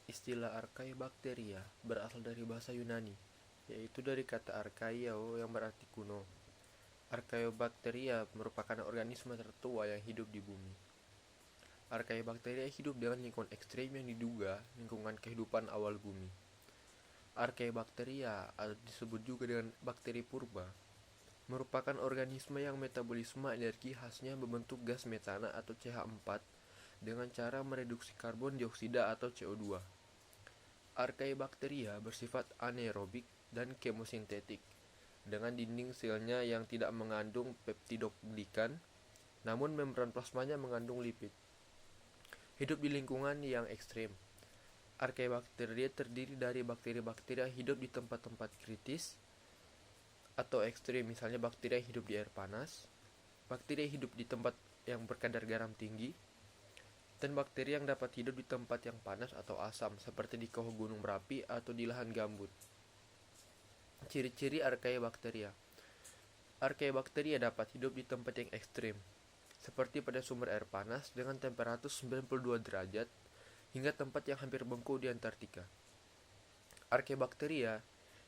Istilah Archaebacteria berasal dari bahasa Yunani, yaitu dari kata archaeo yang berarti kuno. Archaeobacteria merupakan organisme tertua yang hidup di bumi. Archaeobacteria hidup dengan lingkungan ekstrim yang diduga lingkungan kehidupan awal bumi. Archaeobacteria atau disebut juga dengan bakteri purba merupakan organisme yang metabolisme energi khasnya membentuk gas metana atau CH4 dengan cara mereduksi karbon dioksida atau CO2. Archaebacteria bersifat anaerobik dan kemosintetik, dengan dinding selnya yang tidak mengandung peptidoglikan, namun membran plasmanya mengandung lipid. Hidup di lingkungan yang ekstrim. Archaebacteria terdiri dari bakteri-bakteri yang hidup di tempat-tempat kritis atau ekstrim, misalnya bakteri yang hidup di air panas, bakteri yang hidup di tempat yang berkadar garam tinggi, dan bakteri yang dapat hidup di tempat yang panas atau asam, seperti di kawah gunung berapi atau di lahan gambut. Ciri-ciri Archaeobacteria. Archaeobacteria dapat hidup di tempat yang ekstrim, seperti pada sumber air panas dengan temperatur 92 derajat hingga tempat yang hampir beku di Antartika. Archaeobacteria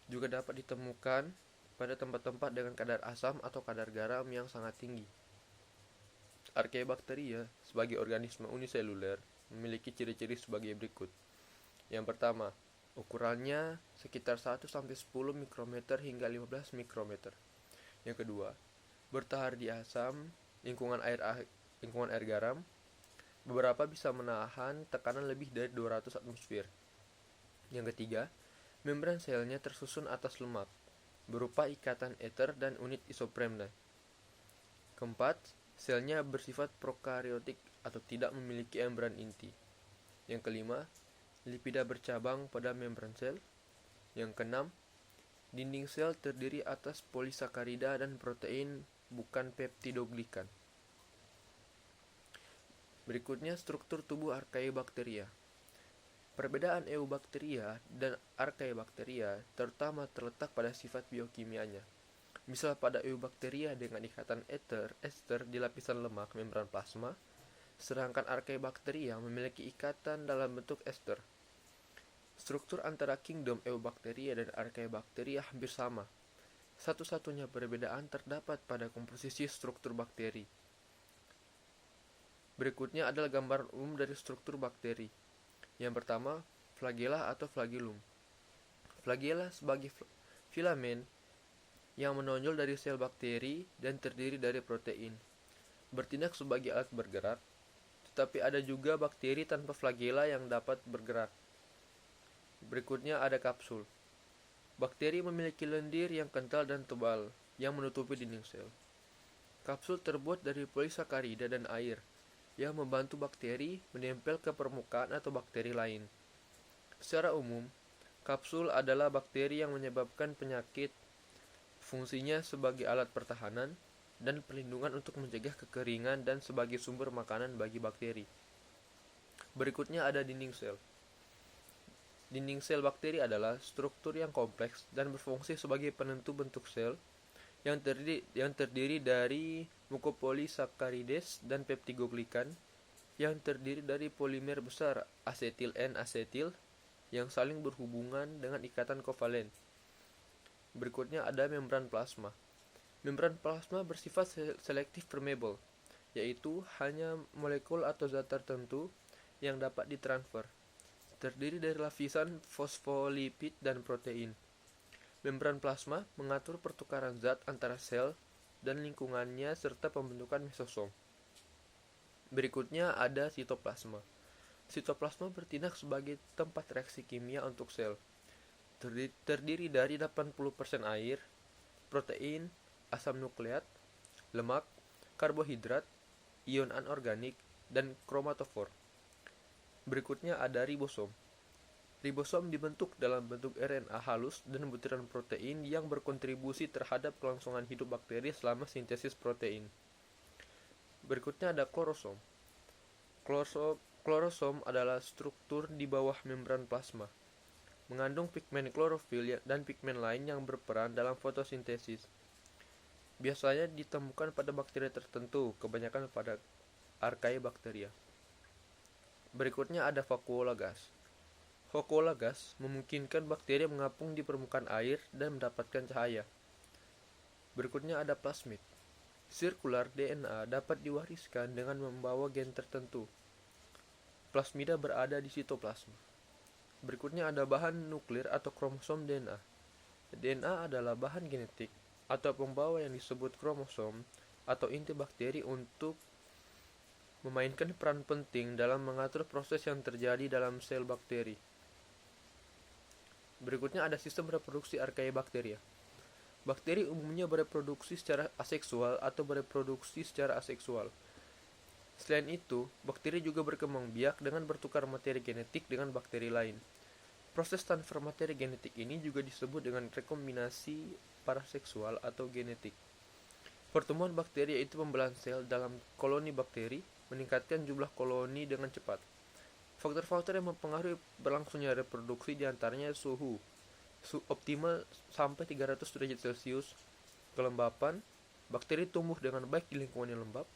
juga dapat ditemukan pada tempat-tempat dengan kadar asam atau kadar garam yang sangat tinggi. Archaeobacteria sebagai organisme uniseluler memiliki ciri-ciri sebagai berikut. Yang pertama, ukurannya sekitar 1-10 mikrometer hingga 15 mikrometer. Yang kedua, bertahan di asam, lingkungan air garam. Beberapa bisa menahan tekanan lebih dari 200 atmosfer. Yang ketiga, membran selnya tersusun atas lemak, berupa ikatan ether dan unit isopremnya. Keempat, selnya bersifat prokaryotik atau tidak memiliki membran inti. Yang kelima, lipida bercabang pada membran sel. Yang keenam, dinding sel terdiri atas polisakarida dan protein, bukan peptidoglikan. Berikutnya struktur tubuh Archaeobacteria. Perbedaan Eubacteria dan Archaeobacteria terutama terletak pada sifat biokimianya. Misal pada Eubacteria dengan ikatan ester di lapisan lemak membran plasma, sedangkan Archaeobacteria memiliki ikatan dalam bentuk ester. Struktur antara kingdom Eubacteria dan Archaeobacteria hampir sama. Satu-satunya perbedaan terdapat pada komposisi struktur bakteri. Berikutnya adalah gambaran umum dari struktur bakteri. Yang pertama, flagella atau flagellum. Flagella sebagai filamen yang menonjol dari sel bakteri dan terdiri dari protein. Bertindak sebagai alat bergerak, tetapi ada juga bakteri tanpa flagella yang dapat bergerak. Berikutnya ada kapsul. Bakteri memiliki lendir yang kental dan tebal yang menutupi dinding sel. Kapsul terbuat dari polisakarida dan air yang membantu bakteri menempel ke permukaan atau bakteri lain. Secara umum, kapsul adalah bakteri yang menyebabkan penyakit. Fungsinya sebagai alat pertahanan dan perlindungan untuk mencegah kekeringan dan sebagai sumber makanan bagi bakteri. Berikutnya ada dinding sel. Dinding sel bakteri adalah struktur yang kompleks dan berfungsi sebagai penentu bentuk sel yang terdiri dari mukopolisakarides dan peptidoglikan yang terdiri dari polimer besar asetil N-asetil yang saling berhubungan dengan ikatan kovalen. Berikutnya ada membran plasma. Membran plasma bersifat selektif permeable, yaitu hanya molekul atau zat tertentu yang dapat ditransfer. Terdiri dari lapisan fosfolipid dan protein. Membran plasma mengatur pertukaran zat antara sel dan lingkungannya serta pembentukan mesosom. Berikutnya ada sitoplasma. Sitoplasma bertindak sebagai tempat reaksi kimia untuk sel. Terdiri dari 80% air, protein, asam nukleat, lemak, karbohidrat, ion anorganik, dan kromatofor. Berikutnya ada ribosom. Ribosom dibentuk dalam bentuk RNA halus dan butiran protein yang berkontribusi terhadap kelangsungan hidup bakteri selama sintesis protein. Berikutnya ada klorosom. Klorosom adalah struktur di bawah membran plasma. Mengandung pigmen klorofil dan pigmen lain yang berperan dalam fotosintesis. Biasanya ditemukan pada bakteri tertentu, kebanyakan pada Archaeobacteria. Berikutnya ada vakuola gas. Hokola gas memungkinkan bakteri mengapung di permukaan air dan mendapatkan cahaya. Berikutnya ada plasmid. Sirkular DNA dapat diwariskan dengan membawa gen tertentu. Plasmida berada di sitoplasma. Berikutnya ada bahan nuklir atau kromosom DNA. DNA adalah bahan genetik atau pembawa yang disebut kromosom atau inti bakteri untuk memainkan peran penting dalam mengatur proses yang terjadi dalam sel bakteri. Berikutnya ada sistem reproduksi Archaebacteria. Bakteri umumnya bereproduksi secara aseksual atau bereproduksi secara aseksual. Selain itu, bakteri juga berkembang biak dengan bertukar materi genetik dengan bakteri lain. Proses transfer materi genetik ini juga disebut dengan rekombinasi paraseksual atau genetik. Pertemuan bakteri yaitu pembelahan sel dalam koloni bakteri meningkatkan jumlah koloni dengan cepat. Faktor-faktor yang mempengaruhi berlangsungnya reproduksi diantaranya suhu optimal sampai 300 derajat Celcius, kelembapan, bakteri tumbuh dengan baik di lingkungan yang lembab,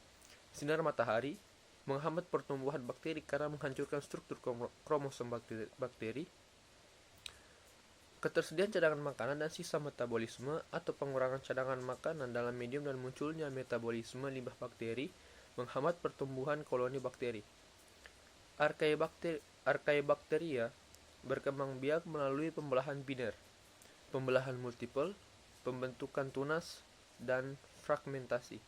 sinar matahari, menghambat pertumbuhan bakteri karena menghancurkan struktur kromosom bakteri, ketersediaan cadangan makanan dan sisa metabolisme atau pengurangan cadangan makanan dalam medium dan munculnya metabolisme limbah bakteri menghambat pertumbuhan koloni bakteri. Archaebacteria berkembang biak melalui pembelahan biner, pembelahan multiple, pembentukan tunas, dan fragmentasi.